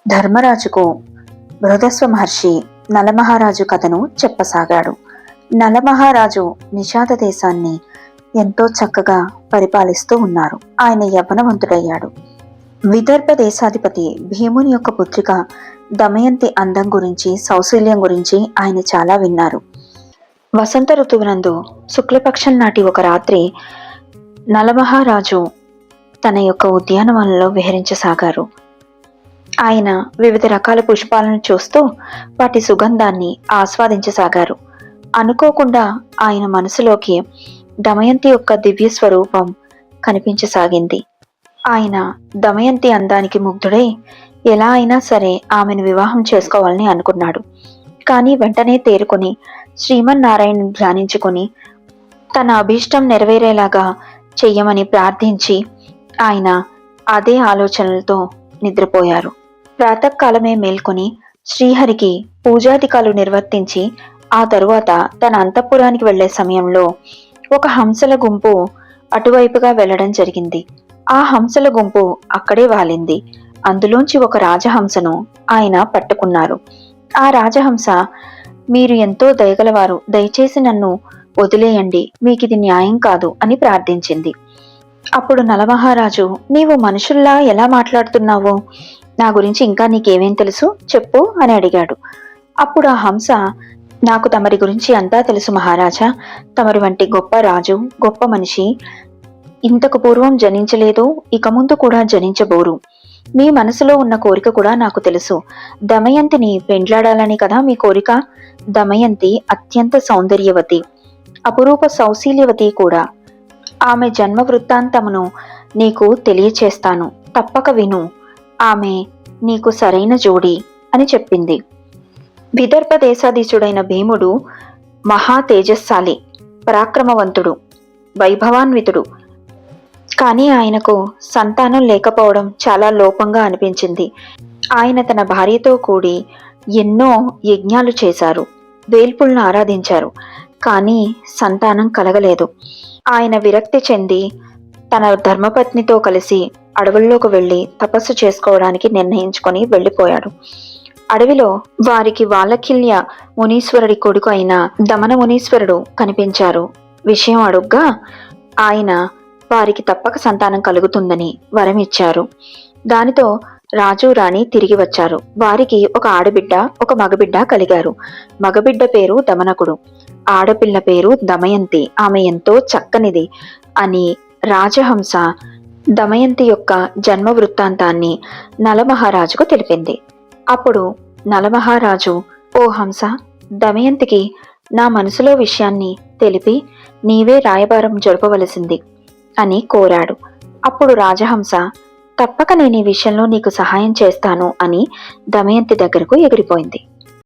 ధర్మరాజుకు బృహదస్వ మహర్షి నలమహారాజు కథను చెప్పసాగాడు. నలమహారాజు నిషాద దేశాన్ని ఎంతో చక్కగా పరిపాలిస్తూ ఉన్నారు. ఆయన యవ్వనవంతుడయ్యాడు. విదర్భ దేశాధిపతి భీముని యొక్క పుత్రిక దమయంతి అందం గురించి, సౌశల్యం గురించి ఆయన చాలా విన్నారు. వసంత ఋతువునందు శుక్లపక్షం నాటి ఒక రాత్రి నలమహారాజు తన యొక్క ఉద్యానవనంలో విహరించసాగారు. ఆయన వివిధ రకాల పుష్పాలను చూస్తూ వాటి సుగంధాన్ని ఆస్వాదించసాగారు. అనుకోకుండా ఆయన మనసులోకి దమయంతి యొక్క దివ్య స్వరూపం కనిపించసాగింది. ఆయన దమయంతి అందానికి ముగ్ధుడై ఎలా అయినా సరే ఆమెను వివాహం చేసుకోవాలని అనుకున్నాడు. కానీ వెంటనే తేరుకొని శ్రీమన్నారాయణను ధ్యానించుకొని తన అభీష్టం నెరవేరేలాగా చెయ్యమని ప్రార్థించి ఆయన అదే ఆలోచనలతో నిద్రపోయారు. ప్రాతకాలమే మేల్కొని శ్రీహరికి పూజాధికాలు నిర్వర్తించి ఆ తరువాత తన అంతఃపురానికి వెళ్లే సమయంలో ఒక హంసల గుంపు అటువైపుగా వెళ్లడం జరిగింది. ఆ హంసల గుంపు అక్కడే వాలింది. అందులోంచి ఒక రాజహంసను ఆయన పట్టుకున్నారు. ఆ రాజహంస, మీరు ఎంతో దయగలవారు, దయచేసి నన్ను వదిలేయండి, మీకిది న్యాయం కాదు అని ప్రార్థించింది. అప్పుడు నలమహారాజు, నీవు మనుషుల్లా ఎలా మాట్లాడుతున్నావో, నా గురించి ఇంకా నీకేమేం తెలుసు చెప్పు అని అడిగాడు. అప్పుడు ఆ హంస, నాకు తమరి గురించి అంతా తెలుసు మహారాజా. తమరి వంటి గొప్ప రాజు, గొప్ప మనిషి ఇంతకు పూర్వం జనించలేదు, ఇక ముందు కూడా జనించబోరు. మీ మనసులో ఉన్న కోరిక కూడా నాకు తెలుసు. దమయంతిని పెండ్లాడాలని కదా మీ కోరిక. దమయంతి అత్యంత సౌందర్యవతి, అపురూప సౌశీల్యవతి కూడా. ఆమె జన్మ వృత్తాంతమును నీకు తెలియచేస్తాను, తప్పక విను. ఆమె నీకు సరైన జోడి అని చెప్పింది. విదర్భ దేశాధీశుడైన భీముడు మహా తేజస్శాలి, పరాక్రమవంతుడు, వైభవాన్వితుడు. కానీ ఆయనకు సంతానం లేకపోవడం చాలా లోపంగా అనిపించింది. ఆయన తన భార్యతో కూడి ఎన్నో యజ్ఞాలు చేశారు, వేల్పులను ఆరాధించారు. కానీ సంతానం కలగలేదు. ఆయన విరక్తి చెంది తన ధర్మపత్నితో కలిసి అడవుల్లోకి వెళ్లి తపస్సు చేసుకోవడానికి నిర్ణయించుకొని వెళ్ళిపోయాడు. అడవిలో వారికి వాలకిల్య మునీశ్వరుడి కొడుకు అయిన దమన మునీశ్వరుడు కనిపించారు. విషయం అడుగ్గా ఆయన వారికి తప్పక సంతానం కలుగుతుందని వరమిచ్చారు. దానితో రాజు రాణి తిరిగి వచ్చారు. వారికి ఒక ఆడబిడ్డ, ఒక మగబిడ్డ కలిగారు. మగబిడ్డ పేరు దమనకుడు, ఆడపిల్ల పేరు దమయంతి. ఆమె ఎంతో చక్కనిది అని రాజహంస దమయంతి యొక్క జన్మ వృత్తాంతాన్ని నలమహారాజుకు తెలిపింది. అప్పుడు నలమహారాజు, ఓ హంస, దమయంతికి నా మనసులో విషయాన్ని తెలిపి నీవే రాయబారం జరపవలసింది అని కోరాడు. అప్పుడు రాజహంస, తప్పక నేను ఈ విషయంలో నీకు సహాయం చేస్తాను అని దమయంతి దగ్గరకు ఎగిరిపోయింది.